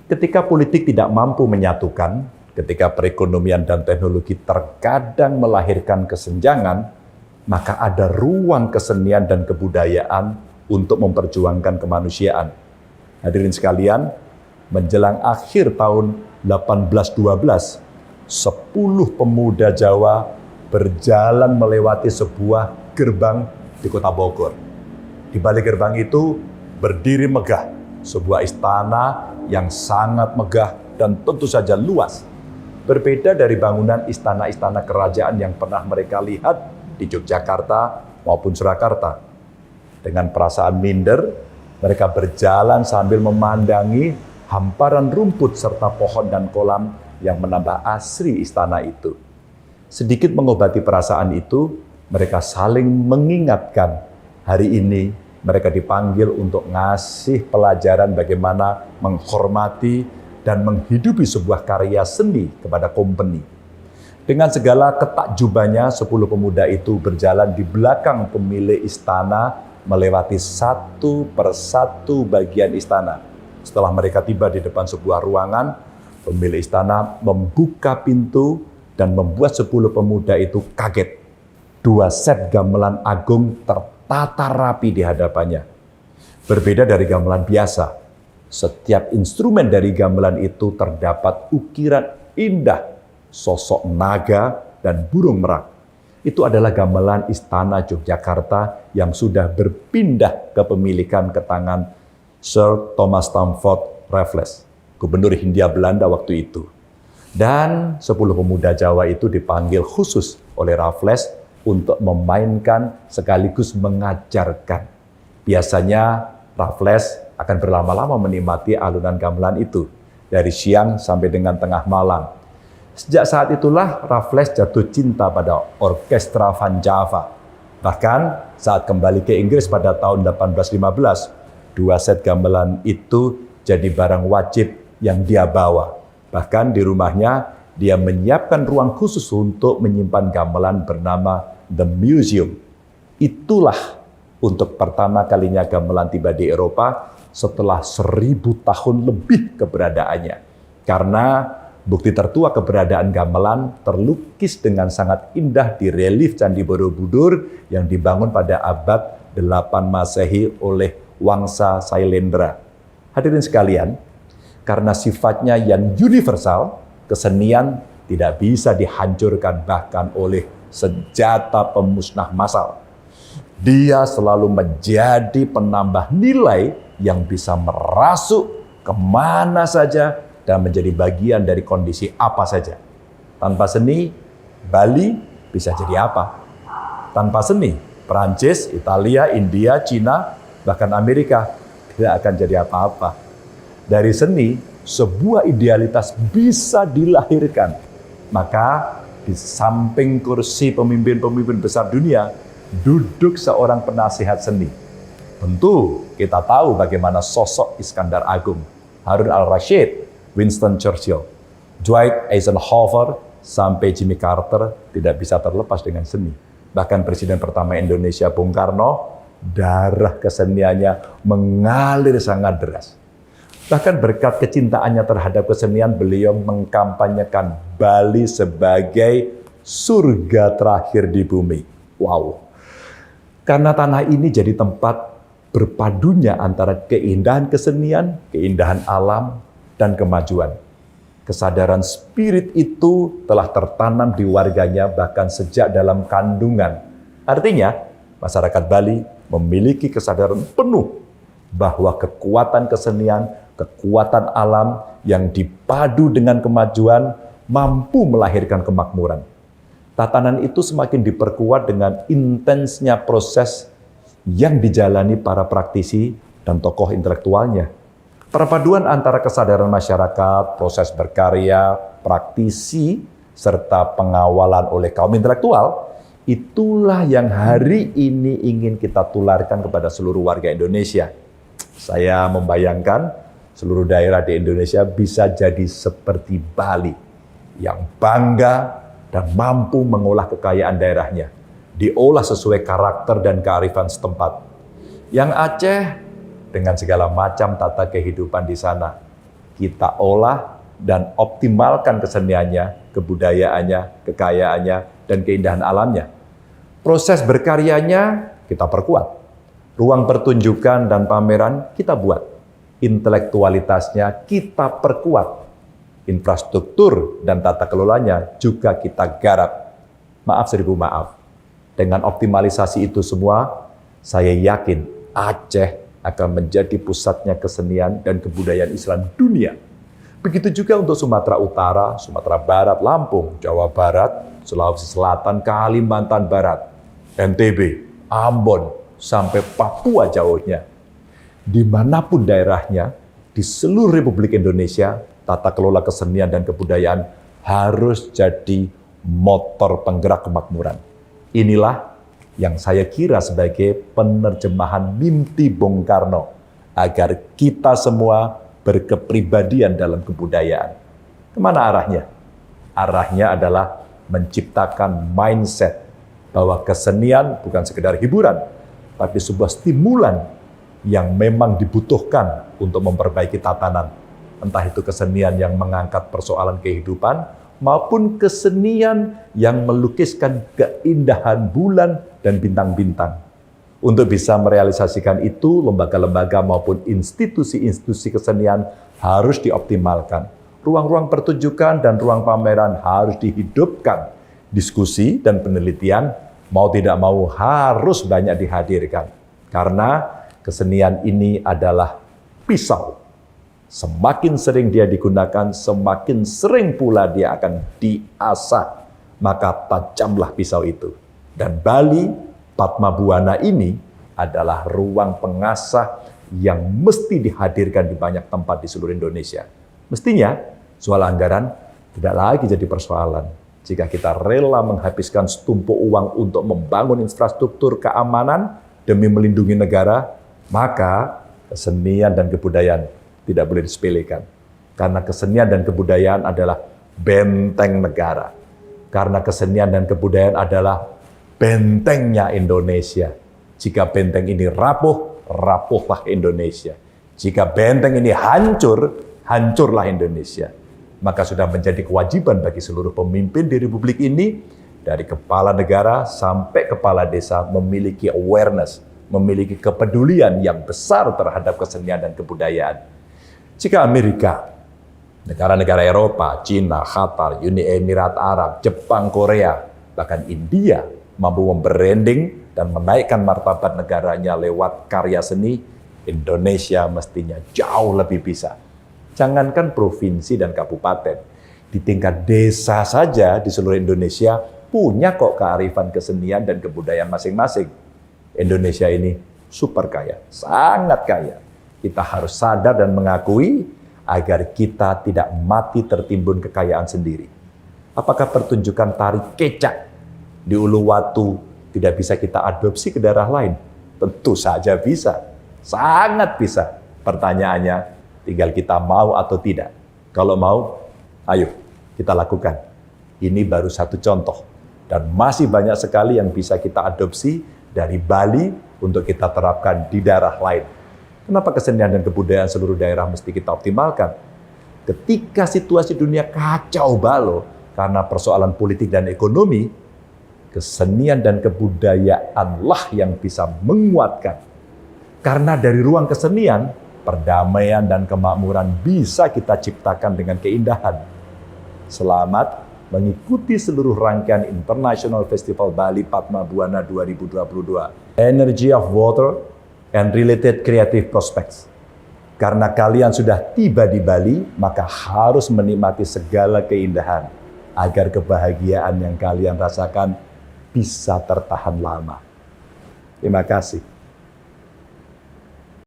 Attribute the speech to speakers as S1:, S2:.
S1: Ketika politik tidak mampu menyatukan, ketika perekonomian dan teknologi terkadang melahirkan kesenjangan, maka ada ruang kesenian dan kebudayaan untuk memperjuangkan kemanusiaan. Hadirin sekalian, menjelang akhir tahun 1812, 10 pemuda Jawa berjalan melewati sebuah gerbang di kota Bogor. Di balik gerbang itu berdiri megah sebuah istana yang sangat megah dan tentu saja luas. Berbeda dari bangunan istana-istana kerajaan yang pernah mereka lihat di Yogyakarta maupun Surakarta. Dengan perasaan minder, mereka berjalan sambil memandangi hamparan rumput serta pohon dan kolam yang menambah asri istana itu. Sedikit mengobati perasaan itu, mereka saling mengingatkan hari ini mereka dipanggil untuk ngasih pelajaran bagaimana menghormati dan menghidupi sebuah karya seni kepada company. Dengan segala ketakjubannya, 10 pemuda itu berjalan di belakang pemilik istana, melewati satu persatu bagian istana. Setelah mereka tiba di depan sebuah ruangan, pemilik istana membuka pintu dan membuat 10 pemuda itu kaget. 2 set gamelan agung tertata rapi di hadapannya. Berbeda dari gamelan biasa, setiap instrumen dari gamelan itu terdapat ukiran indah, sosok naga dan burung merak. Itu adalah gamelan Istana Yogyakarta yang sudah berpindah kepemilikan ke tangan Sir Thomas Stamford Raffles, Gubernur Hindia Belanda waktu itu. Dan 10 pemuda Jawa itu dipanggil khusus oleh Raffles untuk memainkan sekaligus mengajarkan. Biasanya Raffles akan berlama-lama menikmati alunan gamelan itu dari siang sampai dengan tengah malam. Sejak saat itulah Raffles jatuh cinta pada orkestra Van Java. Bahkan saat kembali ke Inggris pada tahun 1815, 2 set gamelan itu jadi barang wajib yang dia bawa. Bahkan di rumahnya dia menyiapkan ruang khusus untuk menyimpan gamelan bernama The Museum. Itulah untuk pertama kalinya gamelan tiba di Eropa setelah 1000 tahun lebih keberadaannya. Karena bukti tertua keberadaan gamelan terlukis dengan sangat indah di relief Candi Borobudur yang dibangun pada abad 8 Masehi oleh Wangsa Sailendra. Hadirin sekalian, karena sifatnya yang universal, kesenian tidak bisa dihancurkan bahkan oleh senjata pemusnah massal. Dia selalu menjadi penambah nilai yang bisa merasuk kemana saja dan menjadi bagian dari kondisi apa saja. Tanpa seni, Bali bisa jadi apa? Tanpa seni, Perancis, Italia, India, Cina, bahkan Amerika tidak akan jadi apa-apa. Dari seni, sebuah idealitas bisa dilahirkan. Maka di samping kursi pemimpin-pemimpin besar dunia, duduk seorang penasihat seni. Tentu kita tahu bagaimana sosok Iskandar Agung, Harun al-Rashid, Winston Churchill, Dwight Eisenhower, sampai Jimmy Carter tidak bisa terlepas dengan seni. Bahkan Presiden pertama Indonesia, Bung Karno, darah keseniannya mengalir sangat deras. Bahkan berkat kecintaannya terhadap kesenian, beliau mengkampanyekan Bali sebagai surga terakhir di bumi. Wow. Karena tanah ini jadi tempat berpadunya antara keindahan kesenian, keindahan alam, dan kemajuan. Kesadaran spirit itu telah tertanam di warganya bahkan sejak dalam kandungan. Artinya, masyarakat Bali memiliki kesadaran penuh bahwa kekuatan kesenian, kekuatan alam yang dipadu dengan kemajuan mampu melahirkan kemakmuran. Tatanan itu semakin diperkuat dengan intensnya proses yang dijalani para praktisi dan tokoh intelektualnya. Perpaduan antara kesadaran masyarakat, proses berkarya, praktisi, serta pengawalan oleh kaum intelektual, itulah yang hari ini ingin kita tularkan kepada seluruh warga Indonesia. Saya membayangkan seluruh daerah di Indonesia bisa jadi seperti Bali, yang bangga dan mampu mengolah kekayaan daerahnya, diolah sesuai karakter dan kearifan setempat. Yang Aceh dengan segala macam tata kehidupan di sana, kita olah dan optimalkan keseniannya, kebudayaannya, kekayaannya, dan keindahan alamnya. Proses berkaryanya kita perkuat. Ruang pertunjukan dan pameran kita buat. Intelektualitasnya kita perkuat. Infrastruktur dan tata kelolanya juga kita garap. Maaf seribu maaf. Dengan optimalisasi itu semua, saya yakin Aceh akan menjadi pusatnya kesenian dan kebudayaan Islam dunia. Begitu juga untuk Sumatera Utara, Sumatera Barat, Lampung, Jawa Barat, Sulawesi Selatan, Kalimantan Barat, NTB, Ambon, sampai Papua jauhnya. Dimanapun daerahnya, di seluruh Republik Indonesia, tata kelola kesenian dan kebudayaan harus jadi motor penggerak kemakmuran. Inilah yang saya kira sebagai penerjemahan mimpi Bung Karno agar kita semua berkepribadian dalam kebudayaan. Kemana arahnya? Arahnya adalah menciptakan mindset bahwa kesenian bukan sekedar hiburan, tapi sebuah stimulan yang memang dibutuhkan untuk memperbaiki tatanan. Entah itu kesenian yang mengangkat persoalan kehidupan, maupun kesenian yang melukiskan keindahan bulan dan bintang-bintang. Untuk bisa merealisasikan itu, lembaga-lembaga maupun institusi-institusi kesenian harus dioptimalkan. Ruang-ruang pertunjukan dan ruang pameran harus dihidupkan. Diskusi dan penelitian mau tidak mau harus banyak dihadirkan. Karena kesenian ini adalah pisau. Semakin sering dia digunakan, semakin sering pula dia akan diasah. Maka tajamlah pisau itu. Dan Bali, Padma Buana ini adalah ruang pengasah yang mesti dihadirkan di banyak tempat di seluruh Indonesia. Mestinya, soal anggaran tidak lagi jadi persoalan. Jika kita rela menghabiskan setumpuk uang untuk membangun infrastruktur keamanan demi melindungi negara, maka kesenian dan kebudayaan tidak boleh disepelekan. Karena kesenian dan kebudayaan adalah benteng negara. Karena kesenian dan kebudayaan adalah bentengnya Indonesia. Jika benteng ini rapuh, rapuhlah Indonesia. Jika benteng ini hancur, hancurlah Indonesia. Maka sudah menjadi kewajiban bagi seluruh pemimpin di Republik ini, dari kepala negara sampai kepala desa, memiliki awareness, memiliki kepedulian yang besar terhadap kesenian dan kebudayaan. Jika Amerika, negara-negara Eropa, Cina, Qatar, Uni Emirat Arab, Jepang, Korea, bahkan India mampu membranding dan menaikkan martabat negaranya lewat karya seni, Indonesia mestinya jauh lebih bisa. Jangankan provinsi dan kabupaten, di tingkat desa saja di seluruh Indonesia punya kok kearifan kesenian dan kebudayaan masing-masing. Indonesia ini super kaya, sangat kaya. Kita harus sadar dan mengakui agar kita tidak mati tertimbun kekayaan sendiri. Apakah pertunjukan tari kecak di Uluwatu tidak bisa kita adopsi ke daerah lain? Tentu saja bisa, sangat bisa. Pertanyaannya, tinggal kita mau atau tidak. Kalau mau, ayo kita lakukan. Ini baru satu contoh. Dan masih banyak sekali yang bisa kita adopsi dari Bali untuk kita terapkan di daerah lain. Kenapa kesenian dan kebudayaan seluruh daerah mesti kita optimalkan? Ketika situasi dunia kacau balau karena persoalan politik dan ekonomi, kesenian dan kebudayaanlah yang bisa menguatkan. Karena dari ruang kesenian, perdamaian dan kemakmuran bisa kita ciptakan dengan keindahan. Selamat mengikuti seluruh rangkaian International Festival Bali Padma Buana 2022. Energy of Water and Related Creative Prospects. Karena kalian sudah tiba di Bali, maka harus menikmati segala keindahan agar kebahagiaan yang kalian rasakan bisa tertahan lama. Terima kasih.